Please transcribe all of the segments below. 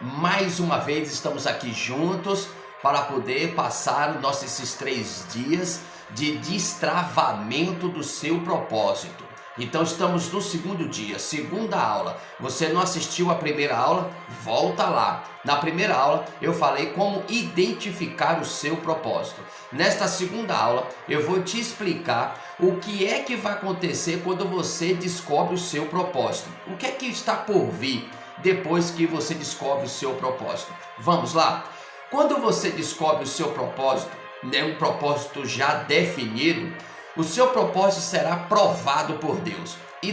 Mais uma vez estamos aqui juntos para poder passar esses 3 dias de destravamento do seu propósito. Então estamos no segundo dia, segunda aula. Você não assistiu a primeira aula? Volta lá. Na primeira aula eu falei como identificar o seu propósito. Nesta segunda aula eu vou te explicar o que é que vai acontecer quando você descobre o seu propósito. O que é que está por vir depois que você descobre o seu propósito? Vamos lá? Quando você descobre o seu propósito, um propósito já definido, o seu propósito será provado por Deus e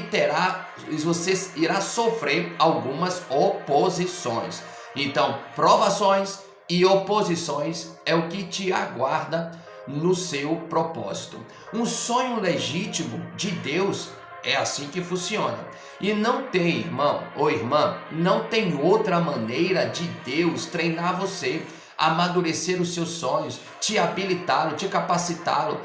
você irá sofrer algumas oposições. Então, provações e oposições é o que te aguarda no seu propósito. Um sonho legítimo de Deus é assim que funciona. E não tem, irmão ou irmã, não tem outra maneira de Deus treinar você, amadurecer os seus sonhos, te habilitá-lo, te capacitá-lo,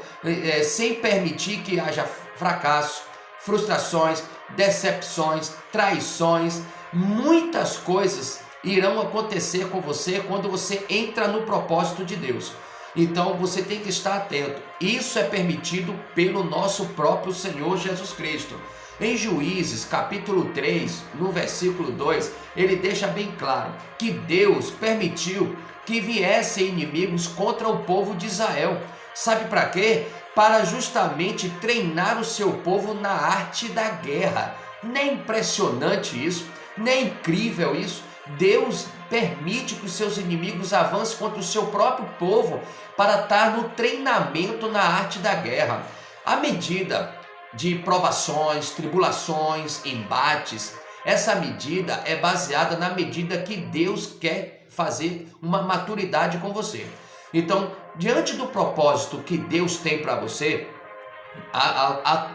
sem permitir que haja fracasso, frustrações, decepções, traições. Muitas coisas irão acontecer com você quando você entra no propósito de Deus. Então você tem que estar atento. Isso é permitido pelo nosso próprio Senhor Jesus Cristo. Em Juízes capítulo 3, no versículo 2, ele deixa bem claro que Deus permitiu que viessem inimigos contra o povo de Israel. Sabe para quê? Para justamente treinar o seu povo na arte da guerra. Não é impressionante isso? Não é incrível isso? Deus permite que os seus inimigos avancem contra o seu próprio povo para estar no treinamento na arte da guerra. À medida de provações, tribulações, embates, essa medida é baseada na medida que Deus quer fazer uma maturidade com você. Então, diante do propósito que Deus tem para você,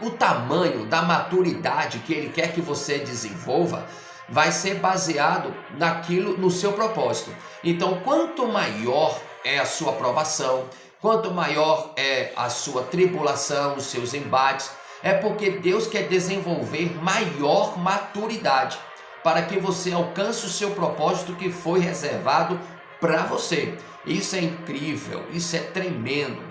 o tamanho da maturidade que Ele quer que você desenvolva vai ser baseado no seu propósito. Então, quanto maior é a sua provação, quanto maior é a sua tribulação, os seus embates, é porque Deus quer desenvolver maior maturidade para que você alcance o seu propósito que foi reservado para você. Isso é incrível, isso é tremendo.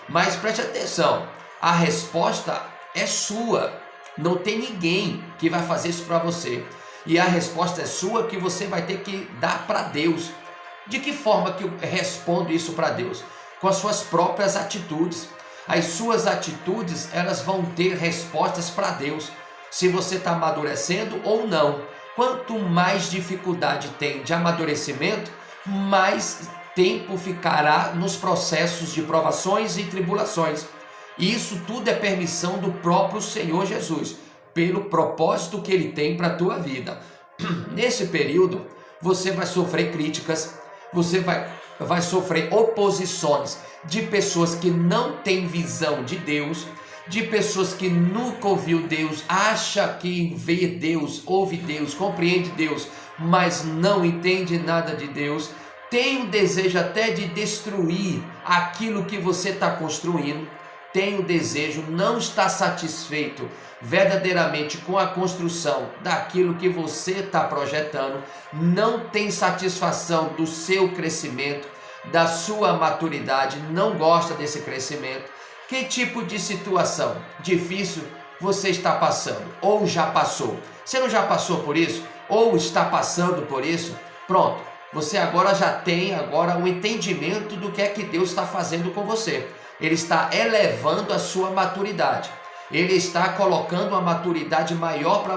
Mas preste atenção, a resposta é sua. Não tem ninguém que vai fazer isso para você. E a resposta é sua, que você vai ter que dar para Deus. De que forma que eu respondo isso para Deus? Com as suas próprias atitudes. As suas atitudes, elas vão ter respostas para Deus, se você está amadurecendo ou não. Quanto mais dificuldade tem de amadurecimento, mais tempo ficará nos processos de provações e tribulações. E isso tudo é permissão do próprio Senhor Jesus, pelo propósito que Ele tem para a tua vida. Nesse período, você vai sofrer críticas, você vai sofrer oposições de pessoas que não têm visão de Deus, de pessoas que nunca ouviu Deus, acha que vê Deus, ouve Deus, compreende Deus, mas não entende nada de Deus, tem o desejo até de destruir aquilo que você está construindo, tem o desejo, não está satisfeito verdadeiramente com a construção daquilo que você está projetando, não tem satisfação do seu crescimento, da sua maturidade, não gosta desse crescimento. Que tipo de situação difícil você está passando ou já passou? Você não já passou por isso ou está passando por isso? Pronto, você agora já tem um entendimento do que é que Deus está fazendo com você. Ele está elevando a sua maturidade. Ele está colocando uma maturidade maior para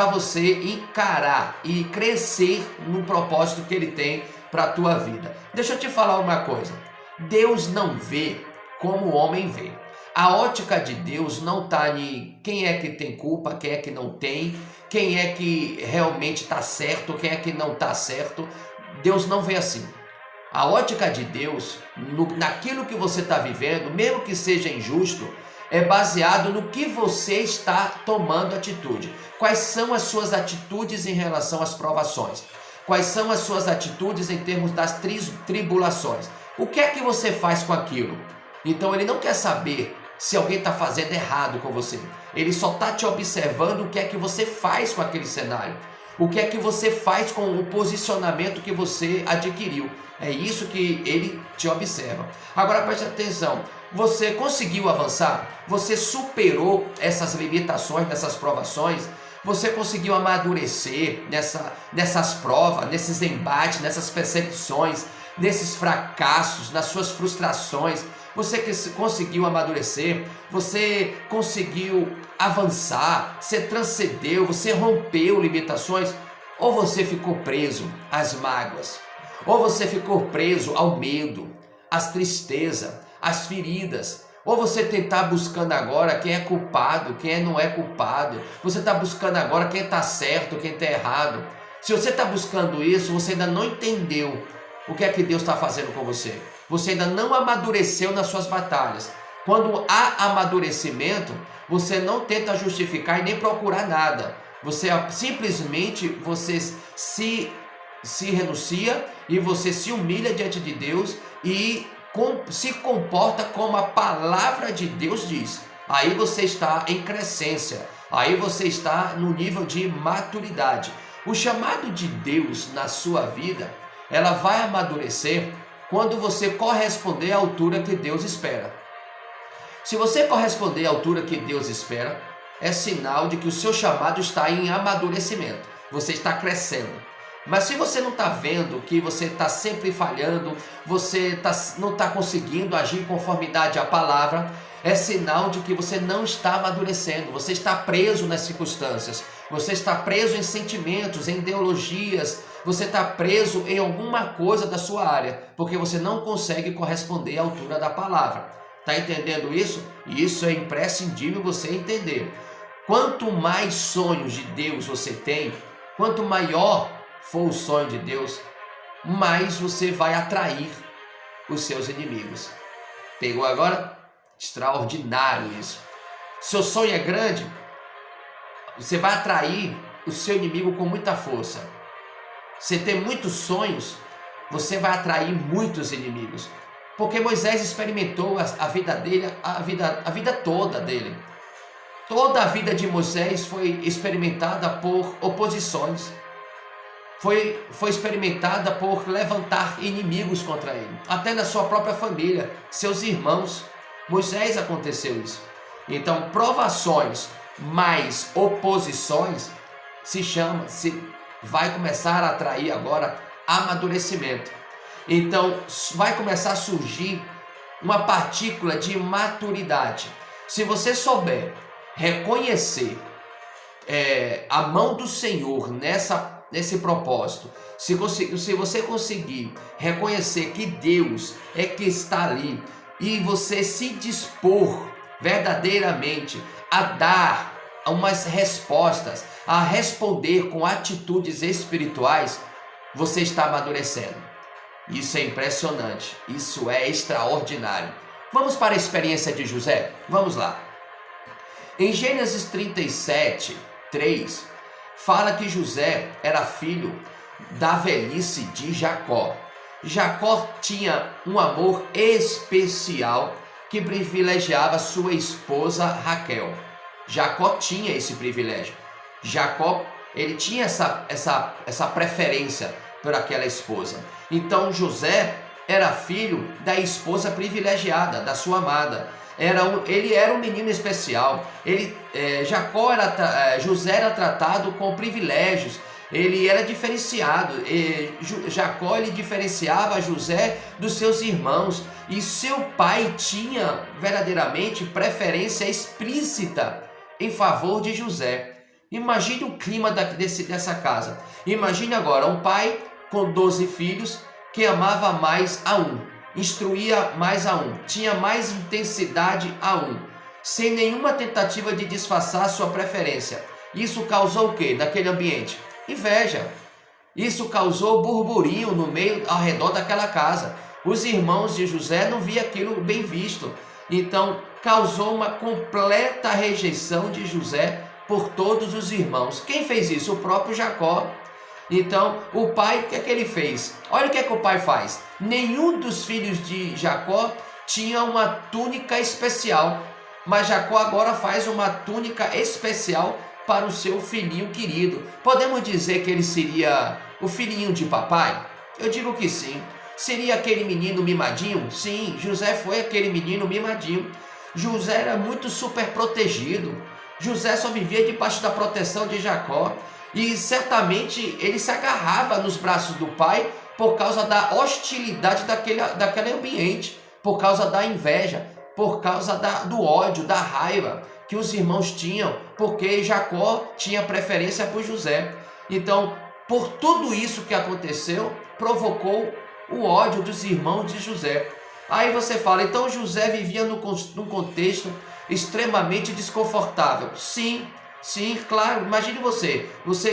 você encarar e crescer no propósito que Ele tem para a tua vida. Deixa eu te falar uma coisa. Deus não vê como o homem vê. A ótica de Deus não está em quem é que tem culpa, quem é que não tem, quem é que realmente está certo, quem é que não está certo. Deus não vê assim. A ótica de Deus, naquilo que você está vivendo, mesmo que seja injusto, é baseado no que você está tomando atitude. Quais são as suas atitudes em relação às provações? Quais são as suas atitudes em termos das tribulações? O que é que você faz com aquilo? Então Ele não quer saber se alguém está fazendo errado com você. Ele só está te observando o que é que você faz com aquele cenário. O que é que você faz com o posicionamento que você adquiriu? É isso que ele te observa. Agora preste atenção, você conseguiu avançar? Você superou essas limitações, nessas provações? Você conseguiu amadurecer nessas provas, nesses embates, nessas percepções, nesses fracassos, nas suas frustrações? Você conseguiu amadurecer? Você conseguiu avançar? Você transcendeu? Você rompeu limitações? Ou você ficou preso às mágoas? Ou você ficou preso ao medo, às tristezas, às feridas? Ou você está buscando agora quem é culpado, quem não é culpado? Você está buscando agora quem está certo, quem está errado? Se você está buscando isso, você ainda não entendeu o que é que Deus está fazendo com você. Você ainda não amadureceu nas suas batalhas. Quando há amadurecimento, você não tenta justificar e nem procurar nada. Você simplesmente se renuncia e você se humilha diante de Deus e se comporta como a palavra de Deus diz. Aí você está em crescência, aí você está no nível de maturidade. O chamado de Deus na sua vida, ela vai amadurecer quando você corresponder à altura que Deus espera. Se você corresponder à altura que Deus espera, é sinal de que o seu chamado está em amadurecimento, você está crescendo. Mas se você não está vendo que você está sempre falhando, você não está conseguindo agir em conformidade à palavra, é sinal de que você não está amadurecendo, você está preso nas circunstâncias, você está preso em sentimentos, em ideologias, você está preso em alguma coisa da sua área, porque você não consegue corresponder à altura da palavra. Está entendendo isso? E isso é imprescindível você entender. Quanto mais sonhos de Deus você tem, quanto maior for o sonho de Deus, mais você vai atrair os seus inimigos. Pegou agora? Extraordinário isso. Seu sonho é grande, você vai atrair o seu inimigo com muita força. Você tem muitos sonhos, você vai atrair muitos inimigos. Porque Moisés experimentou a vida dele, a vida toda dele. Toda a vida de Moisés foi experimentada por oposições. Foi experimentada por levantar inimigos contra ele. Até na sua própria família, seus irmãos. Moisés aconteceu isso. Então, provações mais oposições vai começar a atrair agora amadurecimento. Então, vai começar a surgir uma partícula de maturidade. Se você souber reconhecer a mão do Senhor nesse propósito, se você conseguir reconhecer que Deus é que está ali e você se dispor verdadeiramente a dar umas respostas, a responder com atitudes espirituais, você está amadurecendo. Isso é impressionante, isso é extraordinário. Vamos para a experiência de José? Vamos lá. Em Gênesis 37, 3, fala que José era filho da velhice de Jacó. Jacó tinha um amor especial que privilegiava sua esposa Raquel. Jacó tinha esse privilégio. Jacó, ele tinha essa preferência por aquela esposa. Então José era filho da esposa privilegiada, da sua amada. Ele era um menino especial. José era tratado com privilégios. Ele era diferenciado. Jacó, ele diferenciava José dos seus irmãos. E seu pai tinha verdadeiramente preferência explícita em favor de José. Imagine o clima dessa casa. Imagine agora um pai com 12 filhos que amava mais a um, instruía mais a um, tinha mais intensidade a um, sem nenhuma tentativa de disfarçar sua preferência. Isso causou o que naquele ambiente? Inveja. Isso causou burburinho no meio, ao redor daquela casa. Os irmãos de José não viam aquilo bem visto. Então causou uma completa rejeição de José por todos os irmãos. Quem fez isso? O próprio Jacó. Então o pai, o que é que ele fez? Olha o que é que o pai faz. Nenhum dos filhos de Jacó tinha uma túnica especial, mas Jacó agora faz uma túnica especial para o seu filhinho querido. Podemos dizer que ele seria o filhinho de papai? Eu digo que sim. Seria aquele menino mimadinho? Sim, José foi aquele menino mimadinho. José era muito super protegido. José só vivia debaixo da proteção de Jacó. E certamente ele se agarrava nos braços do pai por causa da hostilidade daquele ambiente, por causa da inveja, por causa do ódio, da raiva que os irmãos tinham, porque Jacó tinha preferência por José. Então, por tudo isso que aconteceu, provocou o ódio dos irmãos de José. Aí você fala, então José vivia num contexto extremamente desconfortável. Sim, claro. Imagine você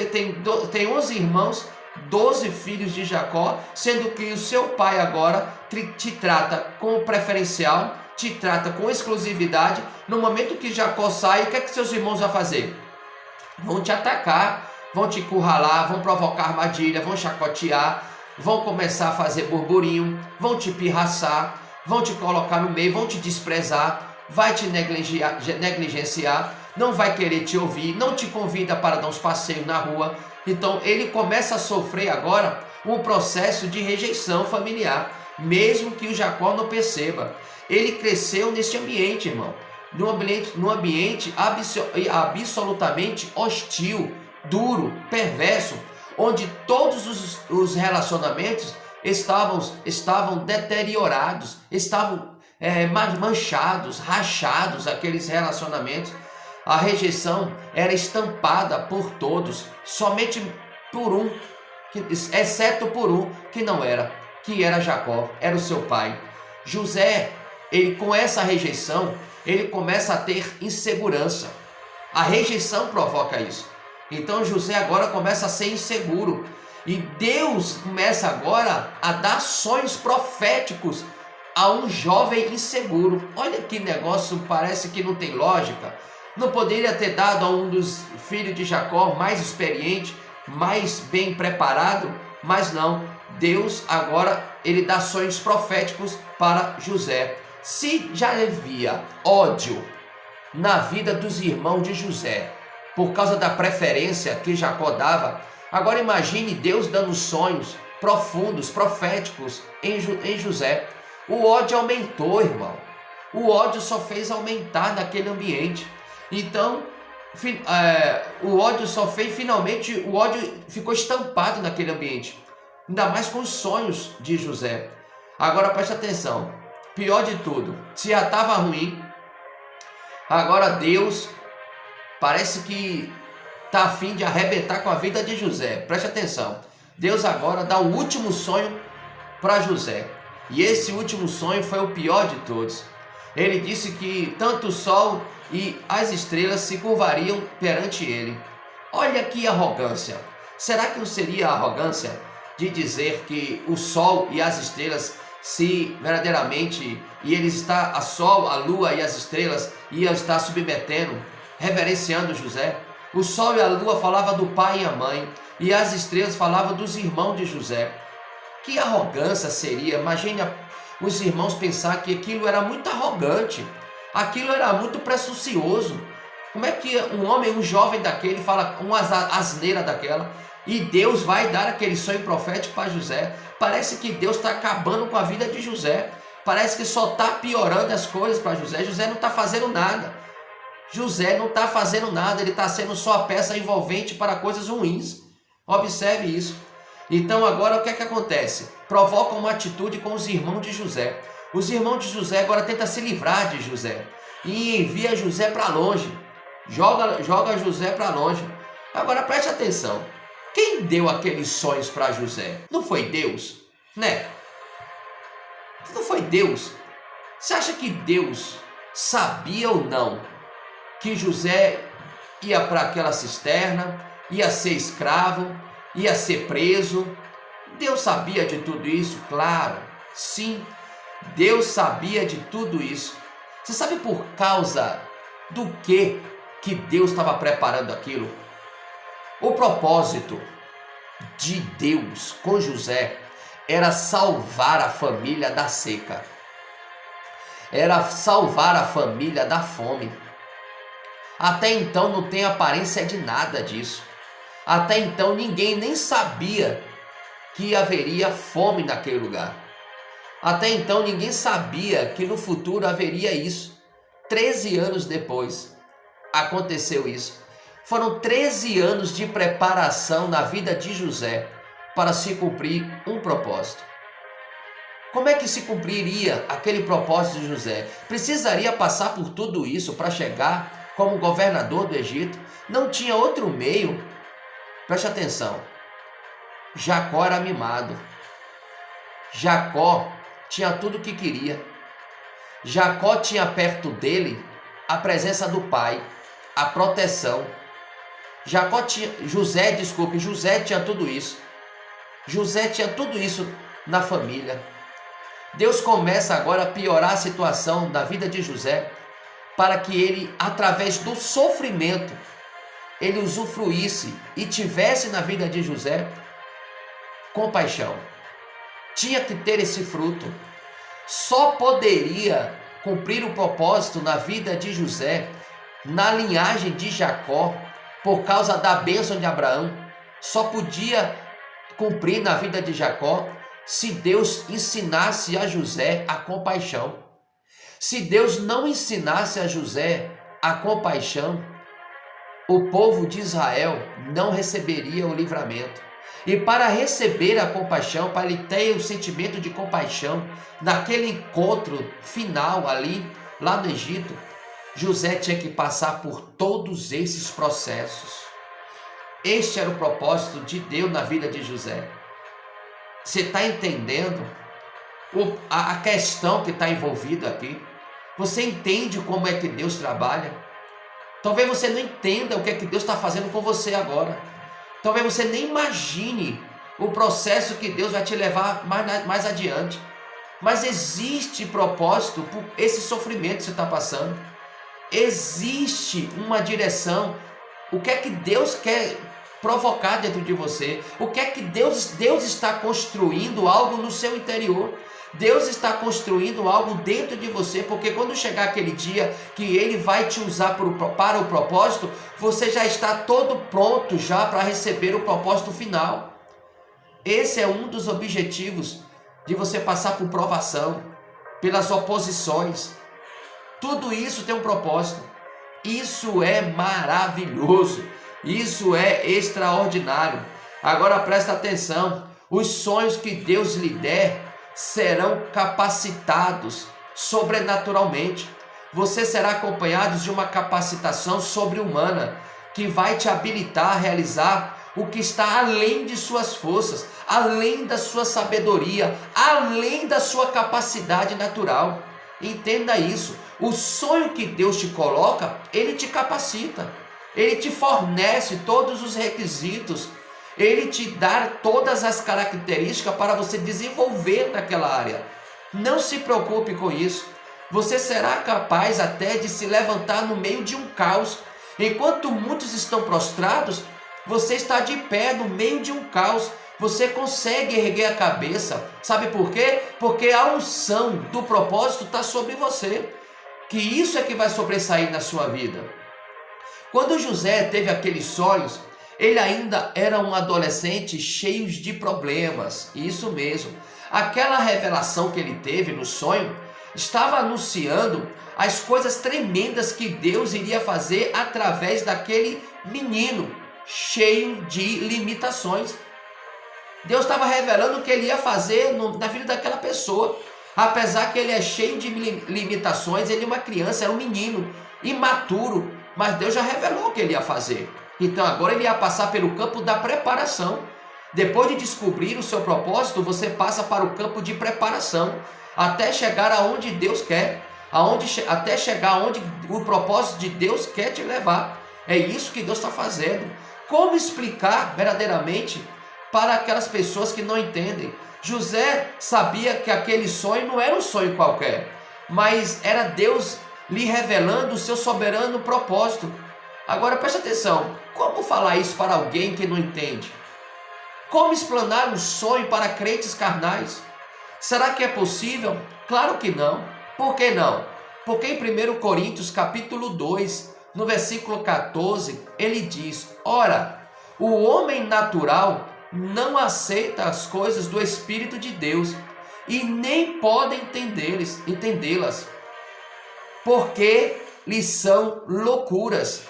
tem 11 irmãos, 12 filhos de Jacó, sendo que o seu pai agora te trata com preferencial, te trata com exclusividade. No momento que Jacó sai, o que é que seus irmãos vão fazer? Vão te atacar, vão te encurralar, vão provocar armadilha, vão chacotear, vão começar a fazer burburinho, vão te pirraçar, vão te colocar no meio, vão te desprezar, vai te negligenciar, não vai querer te ouvir, não te convida para dar uns passeios na rua. Então ele começa a sofrer agora um processo de rejeição familiar, mesmo que o Jacó não perceba. Ele cresceu nesse ambiente, irmão, num ambiente absolutamente hostil, duro, perverso, onde todos os relacionamentos estavam deteriorados, estavam manchados, rachados, aqueles relacionamentos. A rejeição era estampada por todos, somente por um, exceto por um que não era, que era Jacó, era o seu pai. José, ele com essa rejeição, ele começa a ter insegurança. A rejeição provoca isso. Então José agora começa a ser inseguro. E Deus começa agora a dar sonhos proféticos a um jovem inseguro. Olha que negócio, parece que não tem lógica. Não poderia ter dado a um dos filhos de Jacó mais experiente, mais bem preparado? Mas não, Deus agora ele dá sonhos proféticos para José. Se já havia ódio na vida dos irmãos de José, por causa da preferência que Jacó dava, agora imagine Deus dando sonhos profundos, proféticos em José. O ódio aumentou, irmão. O ódio só fez aumentar naquele ambiente. Então, o ódio só fez, finalmente, o ódio ficou estampado naquele ambiente. Ainda mais com os sonhos de José. Agora preste atenção. Pior de tudo, se já estava ruim, agora Deus parece que está a fim de arrebentar com a vida de José. Preste atenção. Deus agora dá o último sonho para José. E esse último sonho foi o pior de todos. Ele disse que tanto o sol e as estrelas se curvariam perante ele. Olha que arrogância. Será que não seria a arrogância de dizer que o sol e as estrelas se verdadeiramente, e ele está, a sol, a lua e as estrelas iam estar submetendo, reverenciando José? O sol e a lua falavam do pai e a mãe, e as estrelas falavam dos irmãos de José. Que arrogância seria? Imagine os irmãos pensar que aquilo era muito arrogante, aquilo era muito presunçoso. Como é que um homem, um jovem daquele fala uma asneira daquela? E Deus vai dar aquele sonho profético para José. Parece que Deus está acabando com a vida de José. Parece que só está piorando as coisas para José. José não está fazendo nada. José não está fazendo nada. Ele está sendo só a peça envolvente para coisas ruins. Observe isso. Então agora o que é que acontece? Provoca uma atitude com os irmãos de José. Os irmãos de José agora tentam se livrar de José. E envia José para longe. Joga José para longe. Agora preste atenção. Quem deu aqueles sonhos para José? Não foi Deus? Né? Não foi Deus? Você acha que Deus sabia ou não que José ia para aquela cisterna, ia ser escravo, ia ser preso? Deus sabia de tudo isso? Claro, sim. Deus sabia de tudo isso. Você sabe por causa do que Deus estava preparando aquilo? O propósito de Deus com José era salvar a família da seca, era salvar a família da fome. Até então não tem aparência de nada disso. Até então ninguém nem sabia que haveria fome naquele lugar. Até então ninguém sabia que no futuro haveria isso. 13 anos depois aconteceu isso. Foram 13 anos de preparação na vida de José para se cumprir um propósito. Como é que se cumpriria aquele propósito de José? Precisaria passar por tudo isso para chegar como governador do Egito? Não tinha outro meio. Preste atenção. Jacó era mimado. Jacó tinha tudo o que queria. Jacó tinha perto dele a presença do pai, a proteção. José tinha tudo isso. José tinha tudo isso na família. Deus começa agora a piorar a situação da vida de José, para que ele, através do sofrimento, ele usufruísse e tivesse na vida de José compaixão. Tinha que ter esse fruto. Só poderia cumprir o propósito na vida de José, na linhagem de Jacó, por causa da bênção de Abraão. Só podia cumprir na vida de Jacó se Deus ensinasse a José a compaixão. Se Deus não ensinasse a José a compaixão, o povo de Israel não receberia o livramento. E para receber a compaixão, para ele ter o sentimento de compaixão, naquele encontro final ali, lá no Egito, José tinha que passar por todos esses processos. Este era o propósito de Deus na vida de José. Você está entendendo a questão que está envolvida aqui? Você entende como é que Deus trabalha? Talvez você não entenda o que é que Deus está fazendo com você agora. Talvez você nem imagine o processo que Deus vai te levar mais adiante. Mas existe propósito por esse sofrimento que você está passando. Existe uma direção. O que é que Deus quer provocar dentro de você? O que é que Deus está construindo algo no seu interior? Deus está construindo algo dentro de você, porque quando chegar aquele dia que Ele vai te usar para o propósito, você já está todo pronto já para receber o propósito final. Esse é um dos objetivos de você passar por provação, pelas oposições. Tudo isso tem um propósito. Isso é maravilhoso. Isso é extraordinário. Agora presta atenção. Os sonhos que Deus lhe der serão capacitados sobrenaturalmente. Você será acompanhado de uma capacitação sobre-humana que vai te habilitar a realizar o que está além de suas forças, além da sua sabedoria, além da sua capacidade natural. Entenda isso. O sonho que Deus te coloca, Ele te capacita. Ele te fornece todos os requisitos. Ele te dá todas as características para você desenvolver naquela área. Não se preocupe com isso. Você será capaz até de se levantar no meio de um caos. Enquanto muitos estão prostrados, você está de pé no meio de um caos. Você consegue erguer a cabeça. Sabe por quê? Porque a unção do propósito está sobre você. Que isso é que vai sobressair na sua vida. Quando José teve aqueles sonhos, ele ainda era um adolescente cheio de problemas. Isso mesmo. Aquela revelação que ele teve no sonho estava anunciando as coisas tremendas que Deus iria fazer através daquele menino cheio de limitações. Deus estava revelando o que ele ia fazer na vida daquela pessoa. Apesar que ele é cheio de limitações, ele é uma criança, era um menino imaturo, mas Deus já revelou o que ele ia fazer. Então agora ele ia passar pelo campo da preparação. Depois de descobrir o seu propósito, você passa para o campo de preparação, até chegar aonde Deus quer, até chegar aonde o propósito de Deus quer te levar. É isso que Deus está fazendo. Como explicar verdadeiramente para aquelas pessoas que não entendem? José sabia que aquele sonho não era um sonho qualquer, mas era Deus lhe revelando o seu soberano propósito. Agora preste atenção, como falar isso para alguém que não entende? Como explanar um sonho para crentes carnais? Será que é possível? Claro que não. Por que não? Porque em 1 Coríntios capítulo 2, no versículo 14, ele diz: ora, o homem natural não aceita as coisas do Espírito de Deus e nem pode entendê-las, porque lhes são loucuras.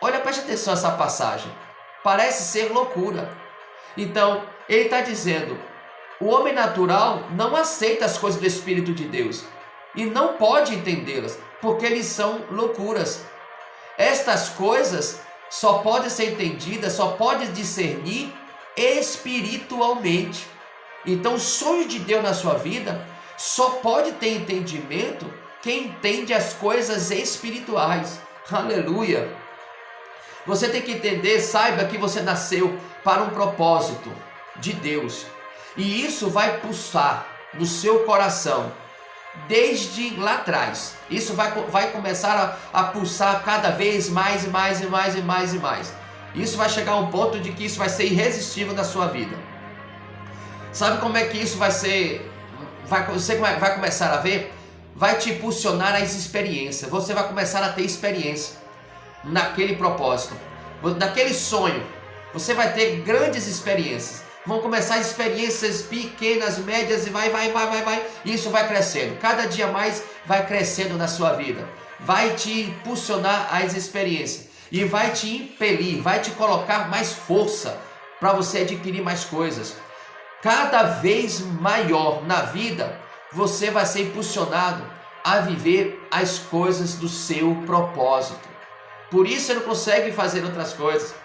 Olha, preste atenção essa passagem. Parece ser loucura. Então, ele está dizendo: o homem natural não aceita as coisas do Espírito de Deus e não pode entendê-las, porque eles são loucuras. Estas coisas só podem ser entendidas, só podem discernir espiritualmente. Então, o sonho de Deus na sua vida só pode ter entendimento quem entende as coisas espirituais. Aleluia! Você tem que entender, saiba que você nasceu para um propósito de Deus. E isso vai pulsar no seu coração desde lá atrás. Isso vai começar a pulsar cada vez mais e mais e mais e mais e mais. Isso vai chegar a um ponto de que isso vai ser irresistível na sua vida. Sabe como é que isso vai ser? Você vai começar a ver? Vai te impulsionar às experiências. Você vai começar a ter experiência naquele propósito, naquele sonho. Você vai ter grandes experiências. Vão começar experiências pequenas, médias e vai. E isso vai crescendo. Cada dia mais vai crescendo na sua vida. Vai te impulsionar às experiências. E vai te impelir, vai te colocar mais força para você adquirir mais coisas. Cada vez maior na vida, você vai ser impulsionado a viver as coisas do seu propósito. Por isso você não consegue fazer outras coisas.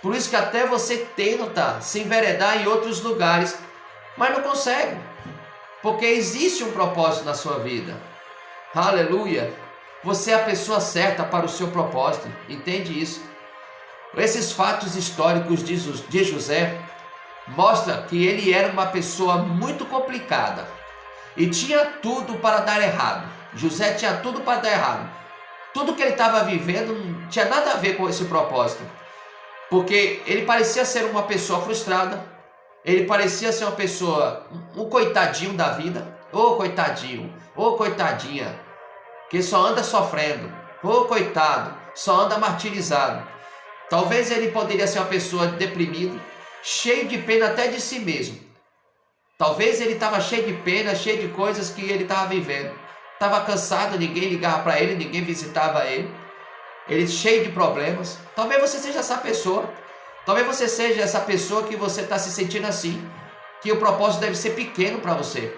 Por isso que até você tenta se enveredar em outros lugares, mas não consegue. Porque existe um propósito na sua vida. Aleluia! Você é a pessoa certa para o seu propósito. Entende isso? Esses fatos históricos de José mostram que ele era uma pessoa muito complicada. E tinha tudo para dar errado. José tinha tudo para dar errado. Tudo que ele estava vivendo não tinha nada a ver com esse propósito. Porque ele parecia ser uma pessoa frustrada. Ele parecia ser uma pessoa, um coitadinho da vida. Ô coitadinho, ô coitadinha, que só anda sofrendo. Ô coitado, só anda martirizado. Talvez ele poderia ser uma pessoa deprimida, cheio de pena até de si mesmo. Talvez ele estava cheio de pena, cheio de coisas que ele estava vivendo. Estava cansado, ninguém ligava para ele, ninguém visitava ele. Ele cheio de problemas. Talvez você seja essa pessoa. Talvez você seja essa pessoa que você está se sentindo assim, que o propósito deve ser pequeno para você.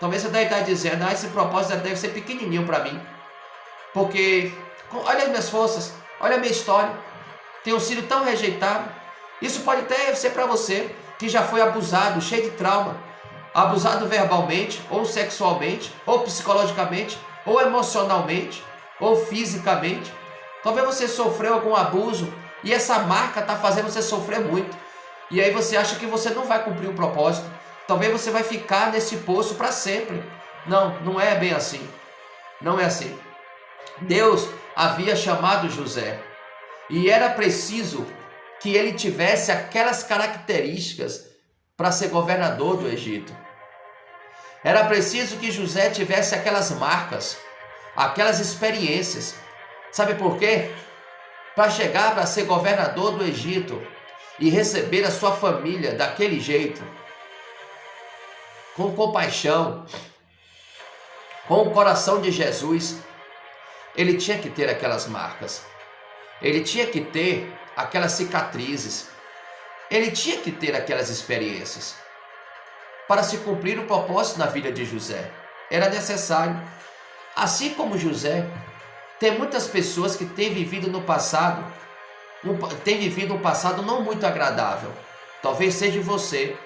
Talvez você deve estar dizendo: esse propósito deve ser pequenininho para mim. Porque, olha as minhas forças, olha a minha história. Tenho sido tão rejeitado. Isso pode até ser para você, que já foi abusado, cheio de trauma. Abusado verbalmente, ou sexualmente, ou psicologicamente, ou emocionalmente, ou fisicamente. Talvez você sofreu algum abuso e essa marca está fazendo você sofrer muito. E aí você acha que você não vai cumprir o propósito. Talvez você vai ficar nesse poço para sempre. Não, não é bem assim. Não é assim. Deus havia chamado José e era preciso que ele tivesse aquelas características para ser governador do Egito. Era preciso que José tivesse aquelas marcas, aquelas experiências. Sabe por quê? Para chegar para ser governador do Egito e receber a sua família daquele jeito, com compaixão, com o coração de Jesus, ele tinha que ter aquelas marcas. Ele tinha que ter aquelas cicatrizes. Ele tinha que ter aquelas experiências. Para se cumprir o propósito na vida de José, era necessário. Assim como José, tem muitas pessoas que têm vivido no passado, um passado não muito agradável. Talvez seja você.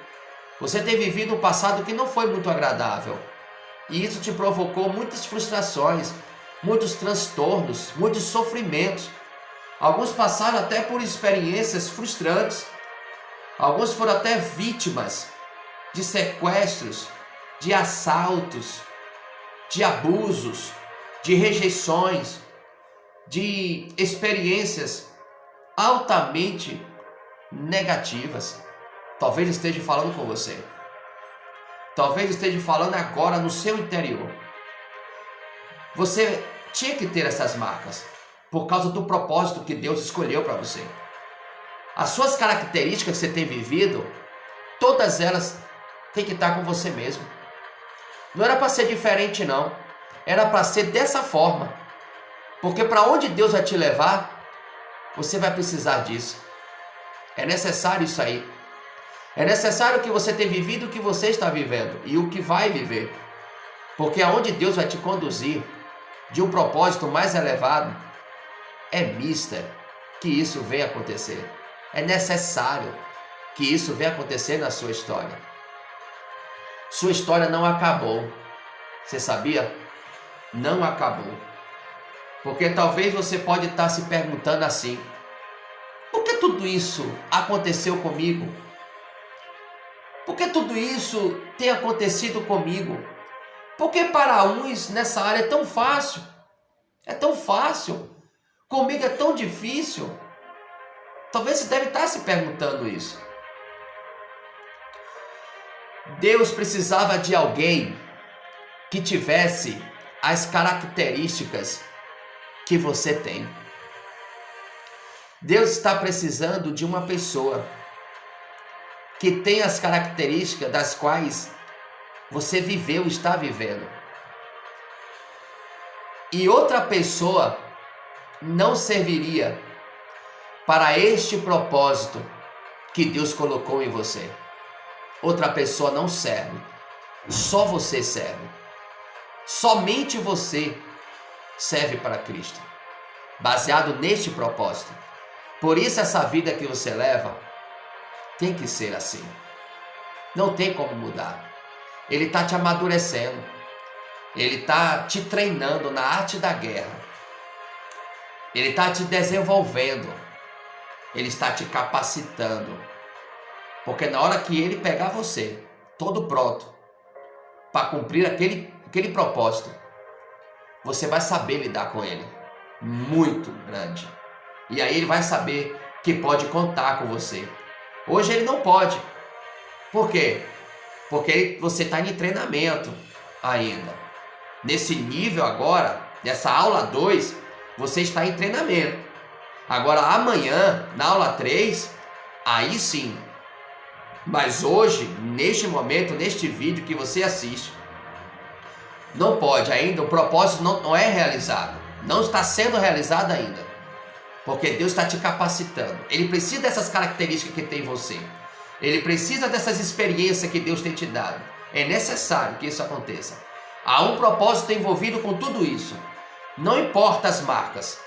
Você tem vivido um passado que não foi muito agradável. E isso te provocou muitas frustrações, muitos transtornos, muitos sofrimentos. Alguns passaram até por experiências frustrantes. Alguns foram até vítimas de sequestros, de assaltos, de abusos, de rejeições, de experiências altamente negativas. Talvez esteja falando com você. Talvez esteja falando agora no seu interior. Você tinha que ter essas marcas, por causa do propósito que Deus escolheu para você. As suas características que você tem vivido, todas elas têm que estar com você mesmo. Não era para ser diferente, não. Era para ser dessa forma. Porque para onde Deus vai te levar, você vai precisar disso. É necessário isso aí. É necessário que você tenha vivido o que você está vivendo e o que vai viver. Porque aonde Deus vai te conduzir, de um propósito mais elevado, é mister que isso venha acontecer. É necessário que isso venha acontecer na sua história. Sua história não acabou. Você sabia? Não acabou. Porque talvez você pode estar se perguntando assim: por que tudo isso aconteceu comigo? Por que tudo isso tem acontecido comigo? Porque para uns nessa área é tão fácil. É tão fácil. Comigo é tão difícil. Talvez você deve estar se perguntando isso. Deus precisava de alguém que tivesse as características que você tem. Deus está precisando de uma pessoa que tem as características das quais você viveu e está vivendo. E outra pessoa não serviria para este propósito que Deus colocou em você. Outra pessoa não serve. Só você serve. Somente você serve para Cristo. Baseado neste propósito. Por isso essa vida que você leva tem que ser assim. Não tem como mudar. Ele está te amadurecendo. Ele está te treinando na arte da guerra. Ele está te desenvolvendo. Ele está te capacitando. Porque na hora que ele pegar você, todo pronto, para cumprir aquele propósito, você vai saber lidar com ele. Muito grande. E aí ele vai saber que pode contar com você. Hoje ele não pode. Por quê? Porque você está em treinamento ainda. Nesse nível agora, nessa aula 2, você está em treinamento. Agora amanhã, na aula 3, aí sim. Mas hoje, neste momento, neste vídeo que você assiste, não pode ainda, o propósito não é realizado. Não está sendo realizado ainda. Porque Deus está te capacitando. Ele precisa dessas características que tem em você. Ele precisa dessas experiências que Deus tem te dado. É necessário que isso aconteça. Há um propósito envolvido com tudo isso. Não importa as marcas.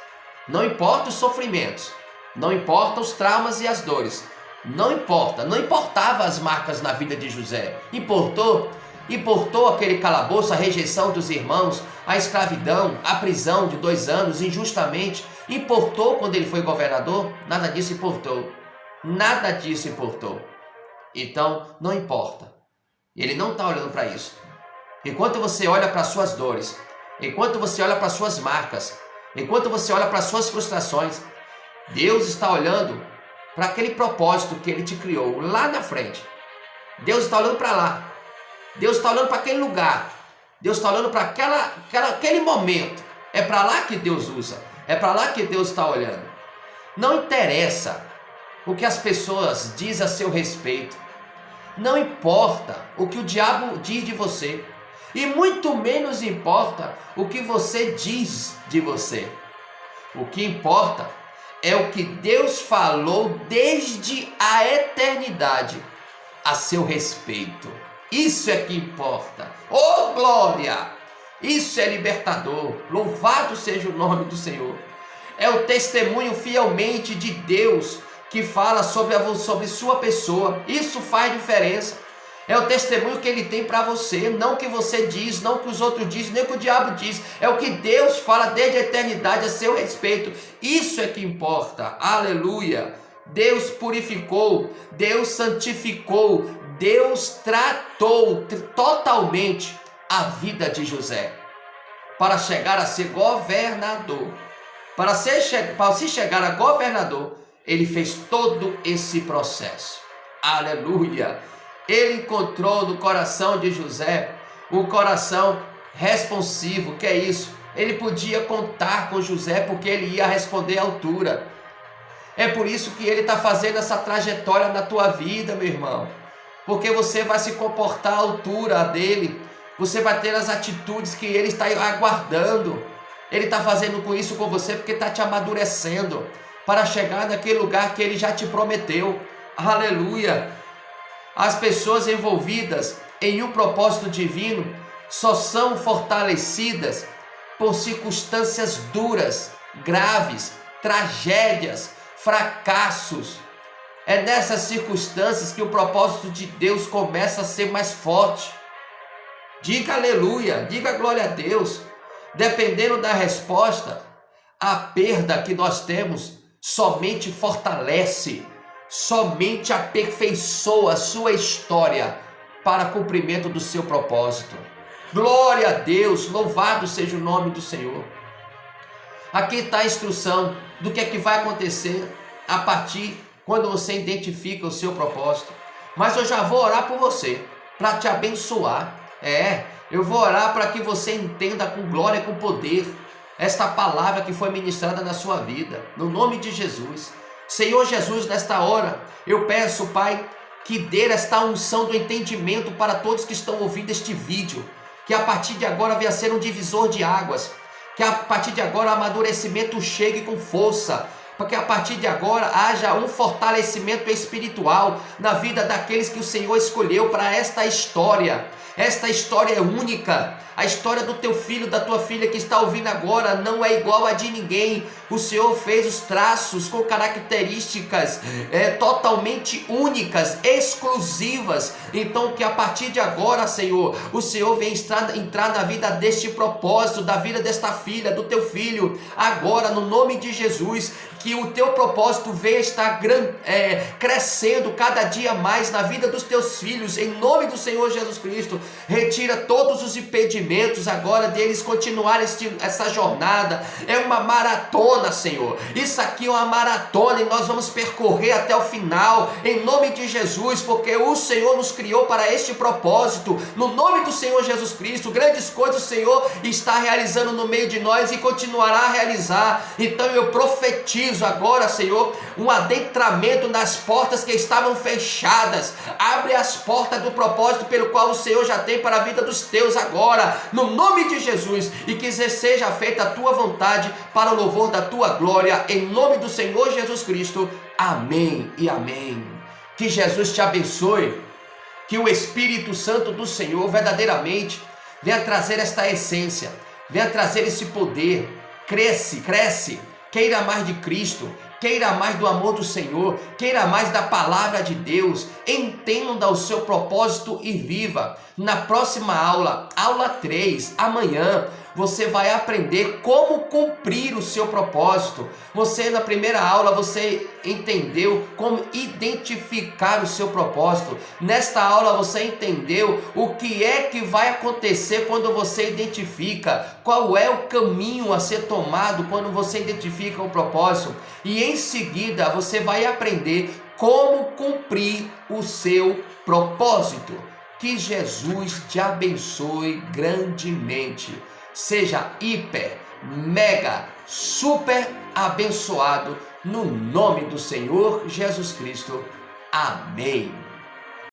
Não importa os sofrimentos. Não importa os traumas e as dores. Não importa. Não importava as marcas na vida de José. Importou aquele calabouço, a rejeição dos irmãos, a escravidão, a prisão de 2 anos injustamente. Importou quando ele foi governador? Nada disso importou. Nada disso importou. Então, não importa. Ele não está olhando para isso. Enquanto você olha para as suas dores, enquanto você olha para as suas marcas, enquanto você olha para as suas frustrações, Deus está olhando para aquele propósito que Ele te criou lá na frente. Deus está olhando para lá. Deus está olhando para aquele lugar. Deus está olhando para aquele momento. É para lá que Deus usa. É para lá que Deus está olhando. Não interessa o que as pessoas dizem a seu respeito. Não importa o que o diabo diz de você. E muito menos importa o que você diz de você. O que importa é o que Deus falou desde a eternidade a seu respeito. Isso é que importa. Oh, glória! Isso é libertador. Louvado seja o nome do Senhor. É o testemunho fielmente de Deus que fala sobre sua pessoa. Isso faz diferença. É o testemunho que Ele tem para você. Não o que você diz, não o que os outros dizem, nem o que o diabo diz. É o que Deus fala desde a eternidade a seu respeito. Isso é que importa. Aleluia. Deus purificou, Deus santificou, Deus tratou totalmente a vida de José para chegar a ser governador. Para se chegar a governador, ele fez todo esse processo. Aleluia! Ele encontrou no coração de José um coração responsivo. Que é isso? Ele podia contar com José porque ele ia responder à altura. É por isso que ele está fazendo essa trajetória na tua vida, meu irmão. Porque você vai se comportar à altura dele. Você vai ter as atitudes que ele está aguardando. Ele está fazendo com isso com você porque está te amadurecendo para chegar naquele lugar que ele já te prometeu. Aleluia! As pessoas envolvidas em um propósito divino só são fortalecidas por circunstâncias duras, graves, tragédias, fracassos. É nessas circunstâncias que o propósito de Deus começa a ser mais forte. Diga aleluia, diga glória a Deus. Dependendo da resposta, a perda que nós temos somente fortalece, somente aperfeiçoa a sua história para cumprimento do seu propósito. Glória a Deus, louvado seja o nome do Senhor. Aqui está a instrução do que é que vai acontecer a partir quando você identifica o seu propósito. Mas eu já vou orar por você, para te abençoar. Eu vou orar para que você entenda com glória e com poder esta palavra que foi ministrada na sua vida, no nome de Jesus. Senhor Jesus, nesta hora, eu peço, Pai, que dê esta unção do entendimento para todos que estão ouvindo este vídeo, que a partir de agora venha ser um divisor de águas, que a partir de agora o amadurecimento chegue com força, porque a partir de agora haja um fortalecimento espiritual na vida daqueles que o Senhor escolheu para esta história. Esta história é única. A história do teu filho, da tua filha que está ouvindo agora não é igual a de ninguém. O Senhor fez os traços com características totalmente únicas, exclusivas. Então que a partir de agora, Senhor, o Senhor venha entrar na vida deste propósito, da vida desta filha, do teu filho. Agora, no nome de Jesus, que o teu propósito venha estar crescendo cada dia mais na vida dos teus filhos, em nome do Senhor Jesus Cristo. Retira todos os impedimentos agora deles continuarem essa jornada. É uma maratona, Senhor. Isso aqui é uma maratona e nós vamos percorrer até o final, em nome de Jesus, porque o Senhor nos criou para este propósito. No nome do Senhor Jesus Cristo, grandes coisas o Senhor está realizando no meio de nós e continuará a realizar. Então eu profetizo agora, Senhor, um adentramento nas portas que estavam fechadas. Abre as portas do propósito pelo qual o Senhor já tem para a vida dos teus agora, no nome de Jesus, e que seja feita a tua vontade para o louvor da tua glória, em nome do Senhor Jesus Cristo. Amém e amém. Que Jesus te abençoe, que o Espírito Santo do Senhor verdadeiramente venha trazer esta essência, venha trazer esse poder. Cresce, queira mais de Cristo, queira mais do amor do Senhor, queira mais da palavra de Deus, entenda o seu propósito e viva. Na próxima aula, aula 3, amanhã, você vai aprender como cumprir o seu propósito. Na primeira aula, você entendeu como identificar o seu propósito. Nesta aula, você entendeu o que é que vai acontecer quando você identifica, qual é o caminho a ser tomado quando você identifica o propósito. E em seguida, você vai aprender como cumprir o seu propósito. Que Jesus te abençoe grandemente. Seja hiper, mega, super abençoado no nome do Senhor Jesus Cristo. Amém.